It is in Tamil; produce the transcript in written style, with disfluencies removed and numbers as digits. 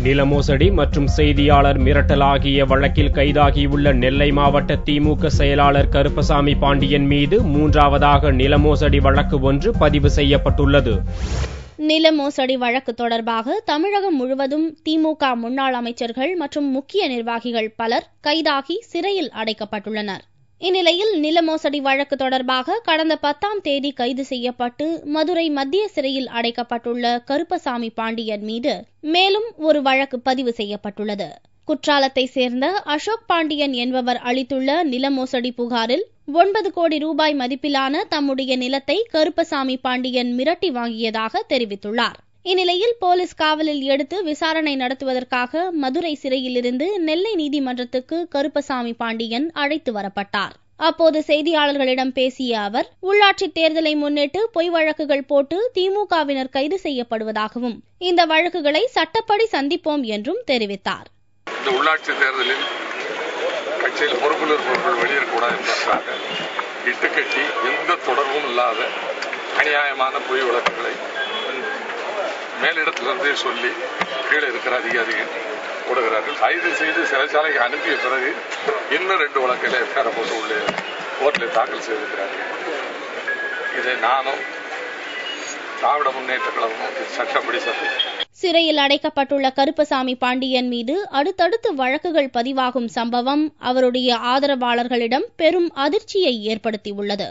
நில மோசடி மற்றும் செய்தியாளர் மிரட்டல் ஆகிய வழக்கில் கைதாகியுள்ள நெல்லை மாவட்ட திமுக செயலாளர் கருப்பசாமி பாண்டியன் மீது மூன்றாவதாக நில மோசடி வழக்கு ஒன்று பதிவு செய்யப்பட்டுள்ளது. நில மோசடி வழக்கு தொடர்பாக தமிழகம் முழுவதும் திமுக முன்னாள் அமைச்சர்கள் மற்றும் முக்கிய நிர்வாகிகள் பலர் கைதாகி சிறையில் அடைக்கப்பட்டுள்ளனர். இந்நிலையில் நில மோசடி வழக்கு தொடர்பாக கடந்த 10ஆம் தேதி கைது செய்யப்பட்டு மதுரை மத்திய சிறையில் அடைக்கப்பட்டுள்ள கருப்பசாமி பாண்டியன் மீது மேலும் ஒரு வழக்கு பதிவு செய்யப்பட்டுள்ளது. குற்றாலத்தை சேர்ந்த அசோக் பாண்டியன் என்பவர் அளித்துள்ள நில மோசடி புகாரில் 9 கோடி ரூபாய் மதிப்பிலான தம்முடைய நிலத்தை கருப்பசாமி பாண்டியன் மிரட்டி வாங்கியதாக தெரிவித்துள்ளார். இந்நிலையில் போலீஸ் காவலில் எடுத்து விசாரணை நடத்துவதற்காக மதுரை சிறையிலிருந்து நெல்லை நீதிமன்றத்துக்கு கருப்பசாமி பாண்டியன் அழைத்து வரப்பட்டார். அப்போது செய்தியாளர்களிடம் பேசிய அவர், உள்ளாட்சி தேர்தலை முன்னிட்டு பொய் வழக்குகள் போட்டு திமுகவினர் கைது செய்யப்படுவதாகவும் இந்த வழக்குகளை சட்டப்படி சந்திப்போம் என்றும் தெரிவித்தார். இந்த உள்ளாட்சி தேர்தலில் கட்சியில் பொறுப்பில் இருப்பவர்கள் வெளியேறக்கூடாது என்பதற்காக இட்டுக்கட்டி எந்த தொடர்பும் இல்லாத அநியாயமான பொய் வழக்குகளை மேலிடத்திலிருந்தே சொல்லி கீழே இருக்கிற அதிகாரிகள் கொடுக்கிறார்கள். கைது செய்து சிறைச்சாலைக்கு அனுப்பிய பிறகு இன்னும் 2 வழக்கில் எஃப்ஐஆர் போட்டு உள்ளே கோர்ட்டில் தாக்கல் செய்திருக்கிறார்கள். இதை நானும் திராவிட முன்னேற்ற கழகமும் சட்டப்படி சந்திக்கிறேன். சிறையில் அடைக்கப்பட்டுள்ள கருப்பசாமி பாண்டியன் மீது அடுத்தடுத்து வழக்குகள் பதிவாகும் சம்பவம் அவருடைய ஆதரவாளர்களிடம் பெரும் அதிர்ச்சியை ஏற்படுத்தியுள்ளது.